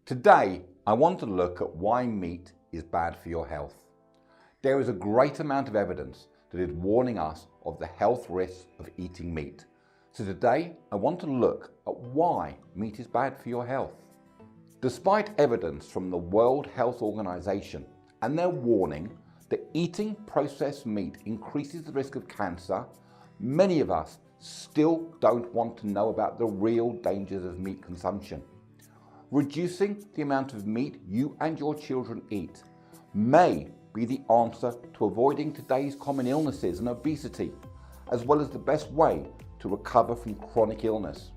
Today, I want to look at why meat is bad for your health. There is a great amount of evidence that is warning us of the health risks of eating meat. So today, I want to look at why meat is bad for your health. Despite evidence from the World Health Organization and their warning that eating processed meat increases the risk of cancer, many of us still don't want to know about the real dangers of meat consumption. Reducing the amount of meat you and your children eat may be the answer to avoiding today's common illnesses and obesity, as well as the best way to recover from chronic illness.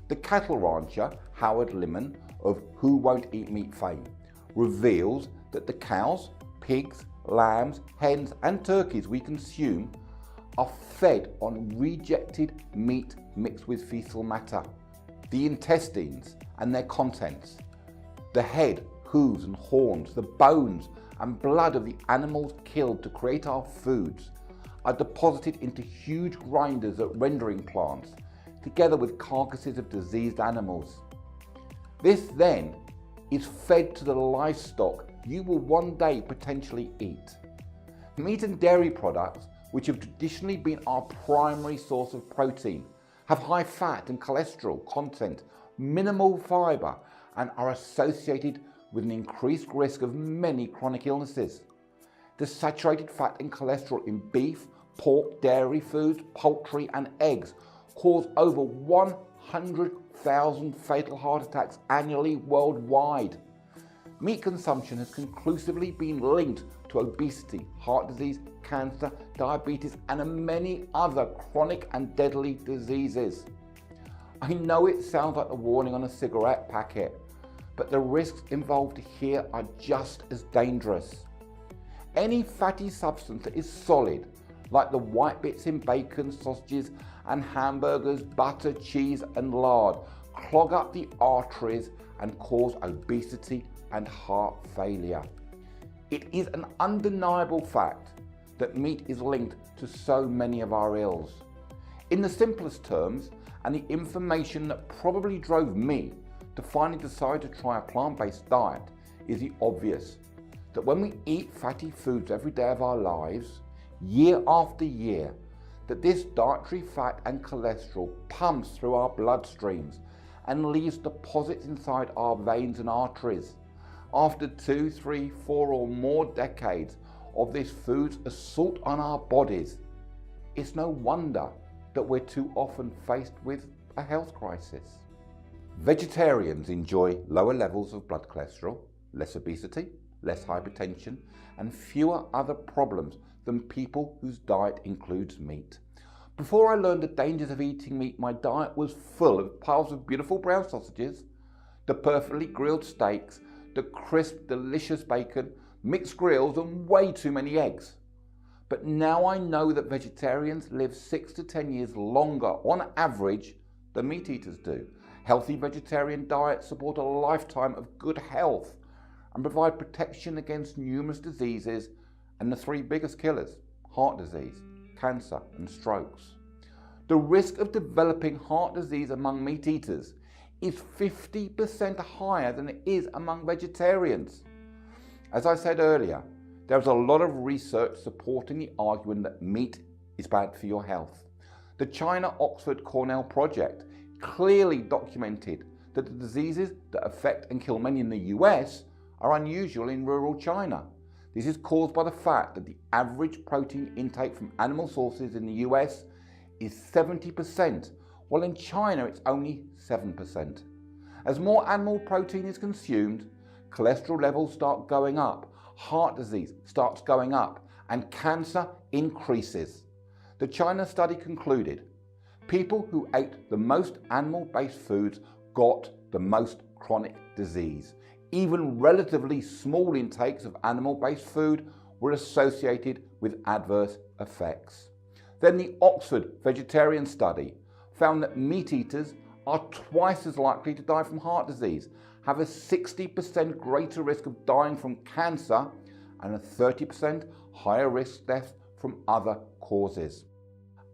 The cattle rancher Howard Limon of Who Won't Eat Meat fame reveals that the cows, pigs, lambs, hens and turkeys we consume are fed on rejected meat mixed with fecal matter, the intestines and their contents, the head, hooves and horns, the bones and blood of the animals killed to create our foods are deposited into huge grinders at rendering plants, together with carcasses of diseased animals. This then is fed to the livestock you will one day potentially eat. Meat and dairy products, which have traditionally been our primary source of protein, have high fat and cholesterol content, minimal fibre, and are associated with an increased risk of many chronic illnesses. The saturated fat and cholesterol in beef, pork, dairy foods, poultry and eggs cause over 100,000 fatal heart attacks annually worldwide. Meat consumption has conclusively been linked to obesity, heart disease, cancer, diabetes and many other chronic and deadly diseases. I know it sounds like a warning on a cigarette packet, but the risks involved here are just as dangerous. Any fatty substance that is solid, like the white bits in bacon, sausages and hamburgers, butter, cheese and lard, clog up the arteries and cause obesity and heart failure. It is an undeniable fact that meat is linked to so many of our ills. In the simplest terms, and the information that probably drove me to finally decide to try a plant-based diet is the obvious, that when we eat fatty foods every day of our lives, year after year, that this dietary fat and cholesterol pumps through our bloodstreams and leaves deposits inside our veins and arteries. After 2, 3, 4 or more decades of this food's assault on our bodies, it's no wonder that we're too often faced with a health crisis. Vegetarians enjoy lower levels of blood cholesterol, less obesity, less hypertension, and fewer other problems than people whose diet includes meat. Before I learned the dangers of eating meat, my diet was full of piles of beautiful brown sausages, the perfectly grilled steaks, the crisp, delicious bacon, mixed grills, and way too many eggs. But now I know that vegetarians live 6 to 10 years longer on average than meat eaters do. Healthy vegetarian diets support a lifetime of good health and provide protection against numerous diseases and the 3 biggest killers: heart disease, cancer and strokes. The risk of developing heart disease among meat eaters is 50% higher than it is among vegetarians. As I said earlier, there is a lot of research supporting the argument that meat is bad for your health. The China-Oxford-Cornell project clearly documented that the diseases that affect and kill many in the US are unusual in rural China. This is caused by the fact that the average protein intake from animal sources in the US is 70%, while in China it's only 7%. As more animal protein is consumed, cholesterol levels start going up, heart disease starts going up, and cancer increases. The China study concluded people who ate the most animal-based foods got the most chronic disease. Even relatively small intakes of animal-based food were associated with adverse effects. Then the Oxford vegetarian study found that meat eaters are twice as likely to die from heart disease, have a 60% greater risk of dying from cancer, and a 30% higher risk of death from other causes.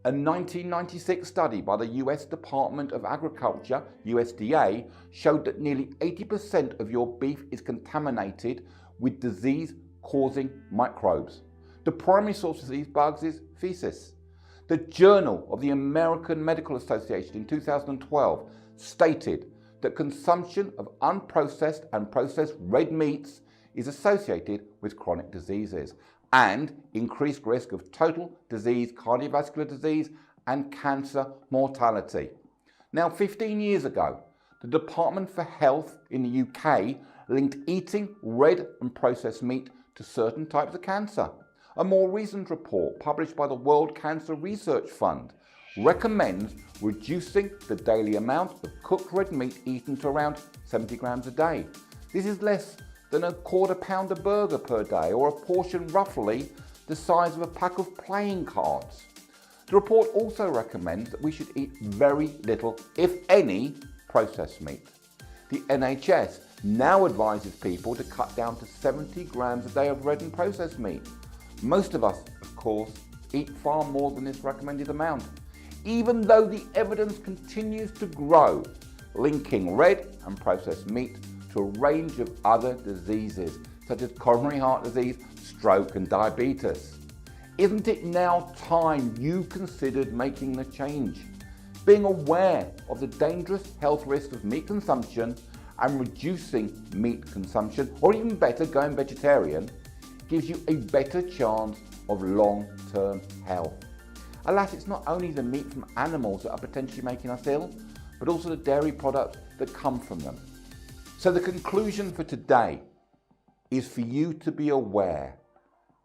A 1996 study by the US Department of Agriculture, USDA, showed that nearly 80% of your beef is contaminated with disease-causing microbes. The primary source of these bugs is feces. The Journal of the American Medical Association in 2012 stated that consumption of unprocessed and processed red meats is associated with chronic diseases and increased risk of total disease, cardiovascular disease, and cancer mortality. Now, 15 years ago, the Department for Health in the UK linked eating red and processed meat to certain types of cancer. A more recent report published by the World Cancer Research Fund recommends reducing the daily amount of cooked red meat eaten to around 70 grams a day. This is less than a quarter-pounder burger per day, or a portion roughly the size of a pack of playing cards. The report also recommends that we should eat very little, if any, processed meat. The NHS now advises people to cut down to 70 grams a day of red and processed meat. Most of us, of course, eat far more than this recommended amount, even though the evidence continues to grow, linking red and processed meat to a range of other diseases, such as coronary heart disease, stroke, and diabetes. Isn't it now time you considered making the change? Being aware of the dangerous health risks of meat consumption and reducing meat consumption, or even better, going vegetarian, gives you a better chance of long-term health. Alas, it's not only the meat from animals that are potentially making us ill, but also the dairy products that come from them. So the conclusion for today is for you to be aware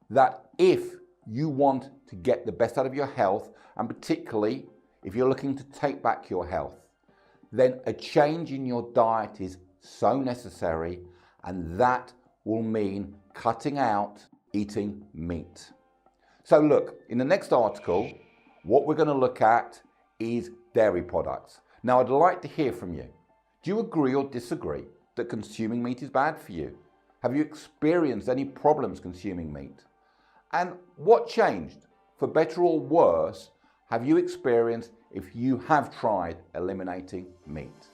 that if you want to get the best out of your health, and particularly if you're looking to take back your health, then a change in your diet is so necessary, and that will mean cutting out eating meat. So look, in the next article, what we're going to look at is dairy products. Now, I'd like to hear from you. Do you agree or disagree that consuming meat is bad for you? Have you experienced any problems consuming meat? And what changed, for better or worse, have you experienced if you have tried eliminating meat?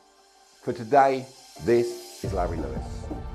For today, this is Larry Lewis.